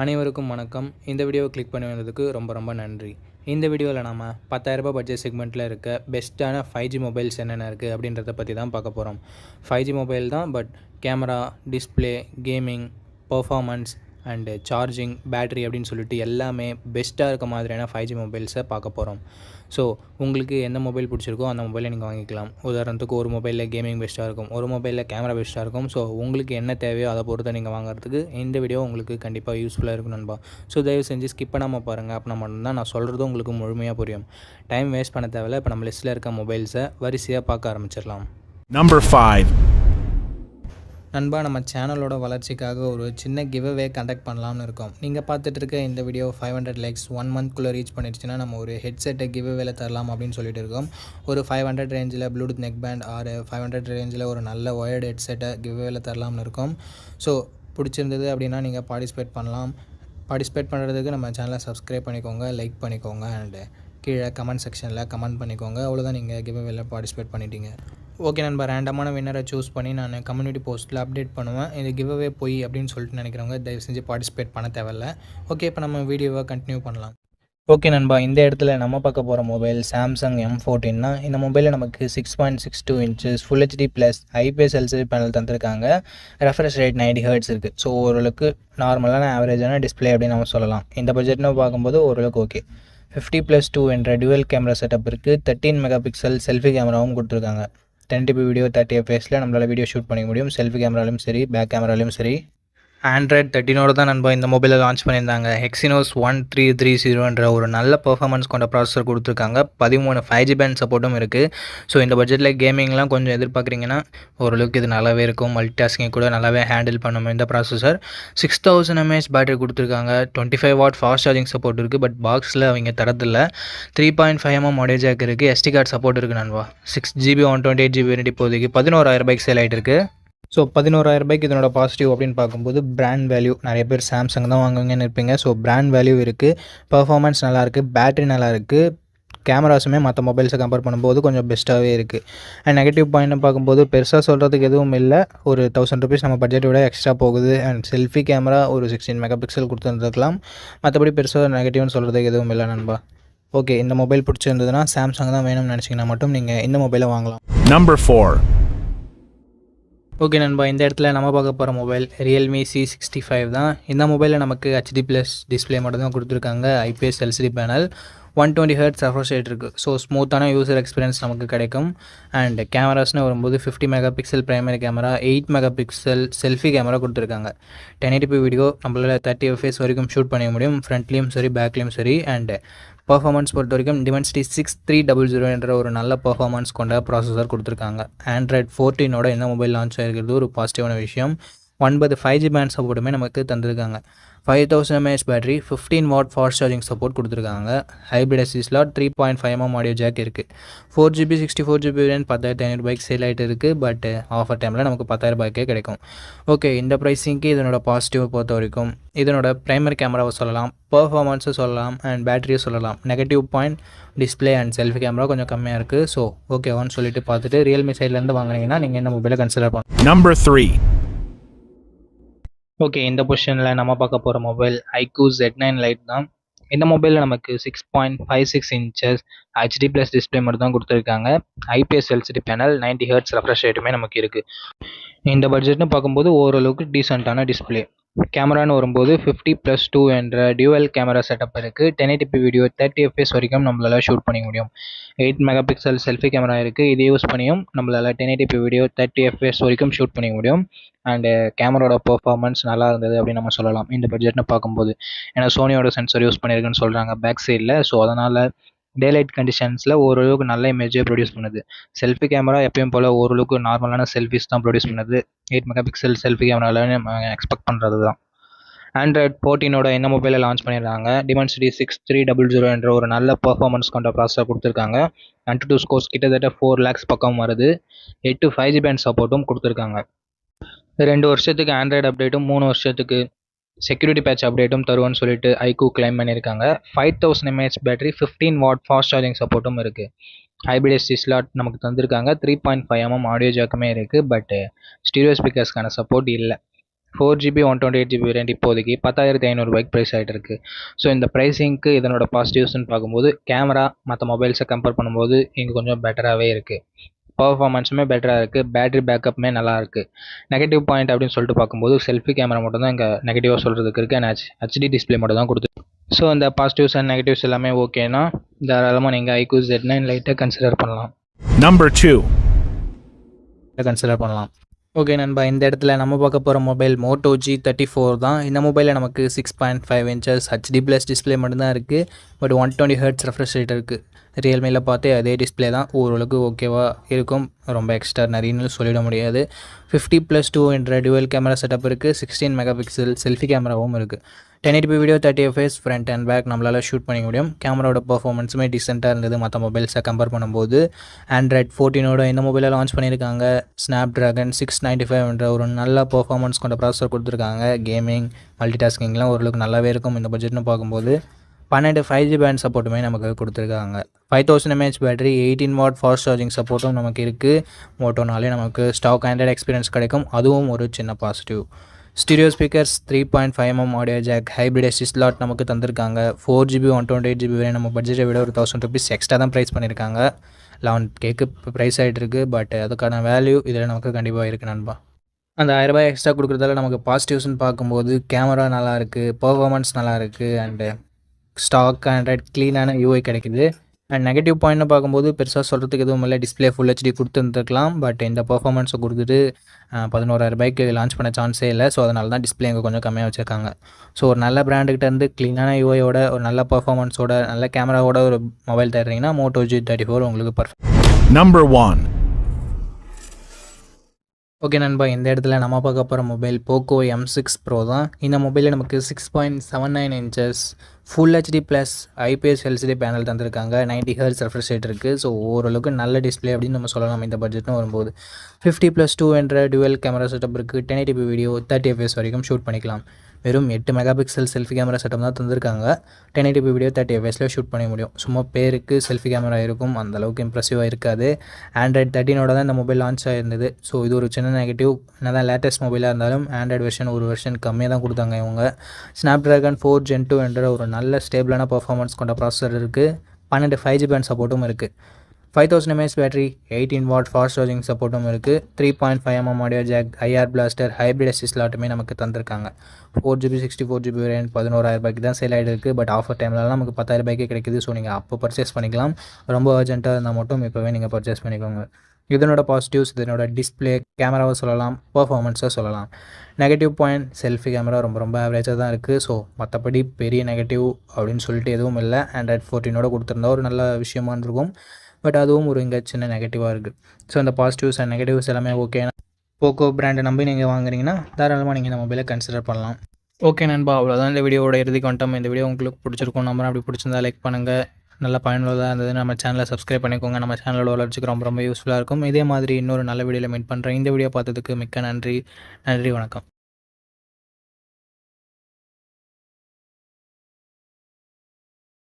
அனைவருக்கும் வணக்கம். இந்த வீடியோவை கிளிக் பண்ணி வந்ததுக்கு ரொம்ப நன்றி. இந்த வீடியோவில் நம்ம 10,000 பட்ஜெட் செக்மெண்ட்டில் இருக்க பெஸ்ட்டான 5G மொபைல்ஸ் என்னென்ன இருக்குது அப்படின்றத பற்றி தான் பார்க்க போகிறோம். 5G மொபைல் தான், but camera, display, gaming, performance and charging, battery அப்படின்னு சொல்லிட்டு எல்லாமே பெஸ்ட்டாக இருக்க மாதிரியான 5G மொபைல்ஸை பார்க்க போகிறோம். ஸோ உங்களுக்கு எந்த மொபைல் பிடிச்சிருக்கோ அந்த மொபைலை நீங்கள் வாங்கிக்கலாம். உதாரணத்துக்கு ஒரு மொபைலில் கேமிங் பெஸ்ட்டாக இருக்கும், ஒரு மொபைலில் கேமரா பெஸ்ட்டாக இருக்கும். ஸோ உங்களுக்கு என்ன தேவையோ அதை பொறுத்து நீங்கள் வாங்குறதுக்கு இந்த வீடியோ உங்களுக்கு கண்டிப்பாக யூஸ்ஃபுல்லாக இருக்கும் நண்பா. ஸோ தயவு செஞ்சு ஸ்கிப் பண்ணாமல் பாருங்கள். அப்படின்னா மட்டும்தான் நான் சொல்கிறது உங்களுக்கு முழுமையாக புரியும். டைம் வேஸ்ட் பண்ண தேவையில்ல. இப்போ நம்ம லிஸ்ட்டில் இருக்க மொபைல்ஸை வரிசையாக பார்க்க ஆரம்பிச்சிடலாம். Number 5. நண்பா, நம்ம சேனலோட வளர்ச்சிக்காக ஒரு சின்ன கிவ்அவே கண்டக்ட் பண்ணலாம்னு இருக்கோம். நீங்கள் பார்த்துட்டு இருக்க இந்த வீடியோ 500 லைக்ஸ் 1 மந்த்குள்ளே ரீச் பண்ணிடுச்சுன்னா நம்ம ஒரு ஹெட்செட்டை கிவ்அவேல தரலாம் அப்படின்னு சொல்லிட்டு இருக்கோம். ஒரு 500 ரேஞ்சில் ப்ளூடூத் நெக் பேண்ட் ஆர் 500 ரேஞ்சில் ஒரு நல்ல ஒயர்டு ஹெட்செட்டை கிவ்அவேல தரலாம்னு இருக்கோம். ஸோ பிடிச்சிருந்தது அப்படின்னா நீங்கள் பார்ட்டிசிபேட் பண்ணலாம். பார்ட்டிசிபேட் பண்ணுறதுக்கு நம்ம சேனலை சப்ஸ்கிரைப் பண்ணிக்கோங்க, லைக் பண்ணிக்கோங்க அண்டு கீழே கமெண்ட் செக்ஷனில் கமெண்ட் பண்ணிக்கோங்க. அவ்வளோதான், நீங்கள் கிவ்அவேல பார்ட்டிசிபேட் பண்ணிட்டீங்க. ஓகே நண்பா, ரேண்டமான வின்னரை சூஸ் பண்ணி நான் கம்யூனிட்டி போஸ்ட்டில் அப்டேட் பண்ணுவேன். இது கிவ்அவே போய் அப்படின்னு சொல்லிட்டு நினைக்கிறவங்க தயவு செஞ்சு பார்ட்டிசிபேட் பண்ண தேவையில்ல. ஓகே, இப்போ நம்ம வீடியோவை கண்டினியூ பண்ணலாம். ஓகே நண்பா, இந்த இடத்துல நம்ம பார்க்க போகிற மொபைல் சாம்சங் M14 தான். இந்த மொபைலில் நமக்கு 6.62 inches full HD plus IPS LCD panel தந்திருக்காங்க. ரெஃப்ரெஷ் ரேட் 90 Hz இருக்குது. ஸோ ஓரளவுக்கு நார்மலான ஆவரேஜான டிஸ்பிளே அப்படின்னு நம்ம சொல்லலாம். இந்த பட்ஜெட்னு பார்க்கும்போது ஓரளவுக்கு ஓகே. 50+2 என்ற டுவல் கேமரா செட்டப் இருக்குது. 13 மெகா பிக்சல் செல்ஃபி கேமராவும் கொடுத்துருக்காங்க. 1080p வீடியோ 30 fps நம்மளால் வீடியோ ஷூட் பண்ணிக்க முடியும். செல்ஃபி கேமராலையும் சரி, பேக் கேமராலையும் சரி. ஆண்ட்ராய்ட் 13 தான் நண்பா இந்த மொபைலை லான்ச் பண்ணியிருந்தாங்க. Exynos 1330 என்ற ஒரு நல்ல பர்ஃபார்மன்ஸ் கொண்ட ப்ராசஸர் கொடுத்துருக்காங்க. 13 5G பேண்ட் சப்போர்ட்டும் இருக்குது. ஸோ இந்த பட்ஜெட்டில் கேமிங்லாம் கொஞ்சம் எதிர்பார்க்குறீங்கன்னா ஓரளவுக்கு இது நல்லாவே இருக்கும். மல்டி டாஸ்கிங் கூட நல்லாவே ஹேண்டில் பண்ணும் இந்த ப்ராசஸர். 6000 mAh பேட்டரி கொடுத்துருக்காங்க. 25 வாட் ஃபாஸ்ட் சார்ஜிங் சப்போர்ட் இருக்குது. பட் பாக்ஸில் அவங்க தரதில்லை. 3.5 mm ஆடியோ ஜாக் இருக்குது. SD கார்டு சப்போர்ட் இருக்குது நண்பா. 6GB 128GB வேரியன்ட் இப்போதைக்கு 11,000 சேல் ஆகிட்டு இருக்குது. ஸோ 11,000 இதனோட பாசிட்டிவ் அப்படின்னு பார்க்கும்போது பிராண்ட் வேல்யூ, நிறைய பேர் சாம்சங் தான் வாங்குவீங்கன்னு இருப்பீங்க. ஸோ பிராண்ட் வேல்யூ இருக்குது, பர்ஃபார்மன்ஸ் நல்லாயிருக்கு, பேட்டரி நல்லாயிருக்கு, கேமராஸுமே மற்ற மொபைல்ஸை கம்பேர் பண்ணும்போது கொஞ்சம் பெஸ்ட்டாகவே இருக்குது. அண்ட் நெகட்டிவ் பாயிண்ட்னு பார்க்கும்போது பெருசாக சொல்கிறதுக்கு எதுவும் இல்லை. ஒரு 1000 rupees நம்ம பட்ஜெட்டை விட எக்ஸ்ட்ரா போகுது. அண்ட் செல்ஃபி கேமரா ஒரு 16 மெகா பிக்சல் கொடுத்துருந்துருக்கலாம். மற்றபடி பெருசாக நெகட்டிவ்னு சொல்கிறதுக்கு எதுவும் இல்லை நண்பா. ஓகே, இந்த மொபைல் பிடிச்சிருந்ததுன்னா சாம்சங் தான் வேணும்னு நினச்சிங்கன்னா மட்டும் நீங்கள் இந்த மொபைலை வாங்கலாம். Number 4. ஓகே நண்பா, இந்த இடத்துல நம்ம பார்க்க போகிற மொபைல் Realme C65 தான். இந்த மொபைலில் நமக்கு HD ப்ளஸ் டிஸ்பிளே மட்டும் தான் கொடுத்துருக்காங்க. IPS LCD panel, 120 Hz refresh rate இருக்குது. ஸோ ஸ்மூத்தான யூசர் எக்ஸ்பீரியன்ஸ் நமக்கு கிடைக்கும். அண்ட் கேமராஸ்னு வரும்போது 50 mega pixel primary camera, 8 mega pixel selfie camera கொடுத்துருக்காங்க. 1080p வீடியோ நம்மளால் 30 fps வரைக்கும் ஷூட் பண்ண முடியும், ஃப்ரண்ட்லேயும் சரி பேக்லேயும் சரி. அண்ட் பர்ஃபார்மன்ஸ் பொறுத்த வரைக்கும் Dimensity 6300 என்ற ஒரு நல்ல பர்ஃபார்மன்ஸ் கொண்ட ப்ராசஸர் கொடுத்துருக்காங்க. ஆண்ட்ராய்ட் 14 இந்த மொபைல் லான்ச் ஆகிருக்கிறது ஒரு பாசிட்டிவான விஷயம். 9 5G பேண்ட் சப்போர்ட்டுமே நமக்கு தந்திருக்காங்க. 5000 mAh battery, 15 watt fast charging support கொடுத்துருக்காங்க. Hybrid SD slot, 3.5 mm audio jack இருக்குது. 4GB 64GB வேரியன்ட் 10,500 சேல் ஆகிட்டு இருக்குது. பட் ஆஃபர் டைமில் நமக்கு 10,000 கிடைக்கும். ஓகே, இந்த ப்ரைஸிங்க்கு இதனோட பாசிட்டிவ் பொறுத்த வரைக்கும் இதனோட ப்ரைமரி கேமராவை சொல்லலாம், பர்ஃபார்மன்ஸை சொல்லலாம், அண்ட் பேட்டரியை சொல்லலாம். Negative point display and selfie camera கொஞ்சம் கம்மியாக இருக்குது. ஸோ ஓகேவான்னு சொல்லிட்டு பார்த்துட்டு Realme சைட்லேருந்து வாங்கினீங்கன்னா நீங்கள் இந்த மொபைலை கன்சிடர் பண்ணலாம். Number 3. ஓகே, இந்த பொசிஷனில் நம்ம பார்க்க போகிற மொபைல் iQOO Z9 Lite தான். இந்த மொபைலில் நமக்கு 6.56 இன்ச்சஸ் HD ப்ளஸ் டிஸ்பிளே மட்டும் தான் கொடுத்துருக்காங்க. IPS LCD panel, 90 Hz refresh ரேட்டுமே நமக்கு இருக்குது. இந்த பட்ஜெட்னு பார்க்கும்போது ஓரளவுக்கு டீசெண்டான டிஸ்பிளே. கேமரான்னு வரும்போது 50+2 என்ற டியூவல் கேமரா செட்டப் இருக்குது. 1080p வீடியோ 30 fps வரைக்கும் நம்மளால் ஷூட் பண்ணிக்க முடியும். 8 மெகா பிக்சல் செல்ஃபி கேமரா இருக்குது. இதை யூஸ் பண்ணியும் நம்மளால் 1080p வீடியோ 30 fps வரைக்கும் ஷூட் பண்ணிக்க முடியும். அண்டு கேமராவோட பர்ஃபார்மன்ஸ் நல்லா இருந்தது அப்படின்னு நம்ம சொல்லலாம் இந்த பட்ஜெட்னு பார்க்கும்போது. ஏன்னா சோனியோட சென்சர் யூஸ் பண்ணியிருக்குன்னு சொல்கிறாங்க பேக் சைடில். ஸோ அதனால் டேலைட் கண்டிஷன்ஸில் ஓரளவுக்கு நல்ல இமேஜே ப்ரொடியூஸ் பண்ணுது. செல்ஃபி கேமரா எப்பயும் போல் ஓரளவுக்கு நார்மலான செல்ஃபிஸ் தான் ப்ரொடியூஸ் பண்ணுது. 8 மெகா பிக்சல் செல்ஃபி கேமராவில் நம்ம எக்ஸ்பெக்ட் பண்ணுறது தான். ஆண்ட்ராய்ட் 14 இந்த மொபைலை லான்ச் பண்ணியிருக்காங்க. Dimensity 6300 என்ற ஒரு நல்ல பர்ஃபார்மன்ஸ் கொண்ட ப்ராசஸர் கொடுத்துருக்காங்க. Antutu ஸ்கோர்ஸ் கிட்டத்தட்ட 4 lakhs பக்கம் வருது. 8 5G பேண்ட் சப்போர்ட்டும் கொடுத்துருக்காங்க. 2 வருஷத்துக்கு ஆண்ட்ராய்டு அப்டேட்டும் 3 வருஷத்துக்கு செக்யூரிட்டி பேட்ச் அப்டேட்டும் தருவான்னு சொல்லிட்டு iQOO கிளைம் பண்ணியிருக்காங்க. 5000 mAh battery, 15 watt fast charging சப்போர்ட்டும் இருக்குது. ஹைப்ரிட் SD ஸ்லாட் நமக்கு தந்திருக்காங்க. 3.5 mm ஆடியோ ஜாக்குமே இருக்குது. பட் ஸ்டீரியோ ஸ்பீக்கர்ஸ்க்கான சப்போர்ட் இல்லை. 4GB 128GB வேரியண்ட் இப்போதைக்கு 10,500 ப்ரைஸ் ஆகிட்டு இருக்கு. ஸோ இந்த ப்ரைஸிங்க்கு இதனோட பாசிட்டிவ்ஸ்னு பார்க்கும்போது கேமரா மற்ற மொபைல்ஸை கம்பேர் பண்ணும்போது இங்கே கொஞ்சம் பெட்டராகவே இருக்குது. பர்ஃபார்மன்ஸுமே பெட்டராக இருக்குது. பேட்டரி பேக்கப்புமே நல்லா இருக்குது. நெகட்டிவ் பாயிண்ட் அப்படின்னு சொல்லிட்டு பார்க்கும்போது செல்ஃபி கேமரா மட்டும் தான் இங்கே நெகட்டிவாக சொல்கிறதுக்கு இருக்குது. அண்ட் ஹெச்டி டிஸ்பிளே மட்டும் தான் கொடுத்து. ஸோ இந்த பாசிட்டிவ்ஸ் அண்ட் நெகட்டிவ்ஸ் எல்லாமே ஓகேனா தாராளமாக நீங்கள் ஐக்யூ Z9 லைட்டை கன்சிடர் பண்ணலாம். Number 2. கன்சிடர் பண்ணலாம். ஓகே நண்பா, இந்த இடத்துல நம்ம பார்க்க போகிற மொபைல் Moto G34 தான். இந்த மொபைலில் நமக்கு 6.5 inches HD ப்ளஸ் டிஸ்பிளே மட்டும்தான் இருக்குது. பட் 120 Hz ரெஃப்ரெஷ் ரேட் இருக்குது. ரியல்மியில் பார்த்தே அதே டிஸ்பிளே தான். ஓரளவுக்கு ஓகேவாக இருக்கும். ரொம்ப எக்ஸ்ட்ரா நிறையன்னு சொல்லிட முடியாது. 50+2 என்ற டுவல் கேமரா செட்டப் இருக்குது. 16 மெகாபிக்சல் செல்ஃபி கேமராவும் இருக்குது. 1080p video 30 fps front and back நம்மளால் ஷூட் பண்ணிக்க முடியும். கேமராவோட பர்ஃபார்மன்ஸுமே டீசெண்டாக இருந்தது மற்ற மொபைல்ஸை கம்பேர் பண்ணும்போது. Android 14 இந்த மொபைலை லான்ச் பண்ணியிருக்காங்க. Snapdragon 695 என்ற ஒரு நல்ல பர்ஃபார்மன்ஸ் கொண்ட ப்ராசஸர் கொடுத்துருக்காங்க. கேமிங் மல்டிடாஸ்கிங்லாம் ஓரளவுக்கு நல்லாவே இருக்கும் இந்த பட்ஜெட்னு பார்க்கும்போது. 12 5G பேண்ட் சப்போர்ட்டுமே நமக்கு கொடுத்துருக்காங்க. 5000 mAh battery, 18 watt fast charging சப்போர்ட்டும் நமக்கு இருக்குது. மோட்டோனாலே நமக்கு ஸ்டாக் ஆண்ட்ராய்டு எக்ஸ்பீரியன்ஸ் கிடைக்கும். அதுவும் ஒரு சின்ன positive. Stereo speakers, 3.5mm audio jack, hybrid SD slot நமக்கு தந்திருக்காங்க. 4GB 128GB வரை நம்ம பட்ஜெட்டை விட ஒரு 1000 rupees எக்ஸ்ட்ரா தான் ப்ரைஸ் பண்ணியிருக்காங்க. 11Kக்கு ப்ரைஸ் ஆகிட்டு இருக்குது. பட் அதுக்கான வேல்யூ இதில் நமக்கு கண்டிப்பாக இருக்குது நண்பா. அந்த 1000 ரூபாய் எக்ஸ்ட்ரா கொடுக்குறதால நமக்கு பாசிட்டிவ்ஸ்னு பார்க்கும்போது கேமரா நல்லாயிருக்கு, பர்ஃபார்மன்ஸ் நல்லாயிருக்கு, அண்டு ஸ்டாக் ஆண்ட்ராய்ட் க்ளீனான UI கிடைக்குது. அண்ட் நெகட்டிவ் பாயிண்ட்னு பார்க்கும்போது பெருசாக சொல்கிறதுக்கு எதுவும் இல்லை. Display full HD கொடுத்துருந்துருக்கலாம். பட் இந்த பர்ஃபார்மன்ஸை கொடுத்துட்டு 11,000 ரூபாய்க்கு லான்ச் பண்ண சான்ஸே இல்லை. ஸோ அதனால தான் டிஸ்பிளே இங்கே கொஞ்சம் கம்மியாக வச்சுருக்காங்க. ஸோ ஒரு நல்ல பிராண்டுக்கிட்ட இருந்து க்ளீனான UIயோட ஒரு நல்ல பர்ஃபார்மன்ஸோட நல்ல கேமராவோட ஒரு மொபைல் தர்றீங்கன்னா Moto G34 உங்களுக்கு பர்ஃபெக்ட். Number 1. ஓகே நண்பா, இந்த இடத்துல நம்ம பார்க்க போகிற மொபைல் Poco M6 Pro தான். இந்த மொபைலில் நமக்கு 6.79 inches full HD plus IPS LCD panel தந்திருக்காங்க. 90 Hz ரெஃப்ரெஷ் ரேட் இருக்குது. ஸோ ஓரளவுக்கு நல்ல டிஸ்பிளே அப்படின்னு நம்ம சொல்லலாம் இந்த பட்ஜெட்னு வரும்போது. 50+2 என்ற டுவல் கேமரா செட்டப் இருக்குது. 1080p வீடியோ 30 fps வரைக்கும் ஷூட் பண்ணிக்கலாம். வெறும் 8 மெகாபிக்சல் செல்ஃபி கேமரா செட்டப் தான் தந்திருக்காங்க. 1080p வீடியோ 30 fps ஷூட் பண்ண முடியும். சும்மா பேருக்கு செல்ஃபி கேமரா இருக்கும், அந்தளவுக்கு இம்ப்ரெசிவாக இருக்காது. Android 13 தான் இந்த மொபைல் லான்ச் ஆகிருந்தது. ஸோ இது ஒரு சின்ன நெகட்டிவ். என்ன தான் லேட்டஸ்ட் மொபைலாக இருந்தாலும் Android வெர்ஷன் ஒரு வெர்ஷன் கம்மியாக தான் கொடுத்தாங்க இவங்க. Snapdragon 4 Gen 2 என்ற ஒரு நல்ல ஸ்டேபிளான பர்ஃபார்மன்ஸ் கொண்ட ப்ராசஸர் இருக்குது. 12 5G பேண்ட் சப்போர்ட்டும் இருக்குது. 5000 mAh battery, 18 watt fast charging சப்போர்ட்டும் இருக்குது. 3.5mm audio jack, IR blaster, hybrid SD ஸ்லாட்டுமே நமக்கு தந்திருக்காங்க. 4GB 64GB வேரியன்ட் 11,000 ரூபாய்க்கு தான் சேல் ஆகிட்டு இருக்குது. பட் ஆஃபர் டைம்லலாம் நமக்கு 10,000 ரூபாய்க்கே கிடைக்குது. ஸோ நீங்கள் அப்போ பர்ச்சேஸ் பண்ணிக்கலாம். ரொம்ப அர்ஜென்ட்டாக இருந்தால் மட்டும் இப்போவே நீங்கள் பர்ச்சேஸ் பண்ணிக்கோங்க. இதனோட பாசிட்டிவ்ஸ் இதனோட டிஸ்பிளே, கேமராவை சொல்லலாம், பர்ஃபார்மன்ஸை சொல்லலாம். நெகட்டிவ் பாயிண்ட் செல்ஃபி கேமரா ரொம்ப ஆவரேஜாக தான் இருக்குது. ஸோ மற்றபடி பெரிய நெகட்டிவ் அப்படின்னு சொல்லிட்டு எதுவும் இல்லை. Android 14 கொடுத்துருந்தா ஒரு நல்ல விஷயமா இருக்கும். பட் அதுவும் ஒரு இங்கே சின்ன நெகட்டிவாக இருக்குது. ஸோ இந்த பாசிட்டிவ்ஸ் அண்ட் நெகட்டிவ்ஸ் எல்லாமே ஓகே. போக்கோ பிராண்டை நம்பி நீங்கள் வாங்குறீங்கன்னா தாராளமாக நீங்கள் இந்த மொபைலை கன்சிடர் பண்ணலாம். ஓகே நண்பா, அவ்வளோதான் இந்த வீடியோவோட இறுதிக்கு வந்துட்டோம். இந்த வீடியோ உங்களுக்கு பிடிச்சிருக்கும் நம்பர். அப்படி பிடிச்சிருந்தா லைக் பண்ணுங்கள். நல்ல பயனுள்ளதாக இருந்தது நம்ம சேனலை சப்ஸ்கிரைப் பண்ணிக்கோங்க. நம்ம சேனலோட வளர்ச்சிக்கு ரொம்ப யூஸ்ஃபுல்லாக இருக்கும். இதே மாதிரி இன்னொரு நல்ல வீடியோவில் மீட் பண்ணுறேன். இந்த வீடியோ பார்த்ததுக்கு மிக்க நன்றி. வணக்கம்.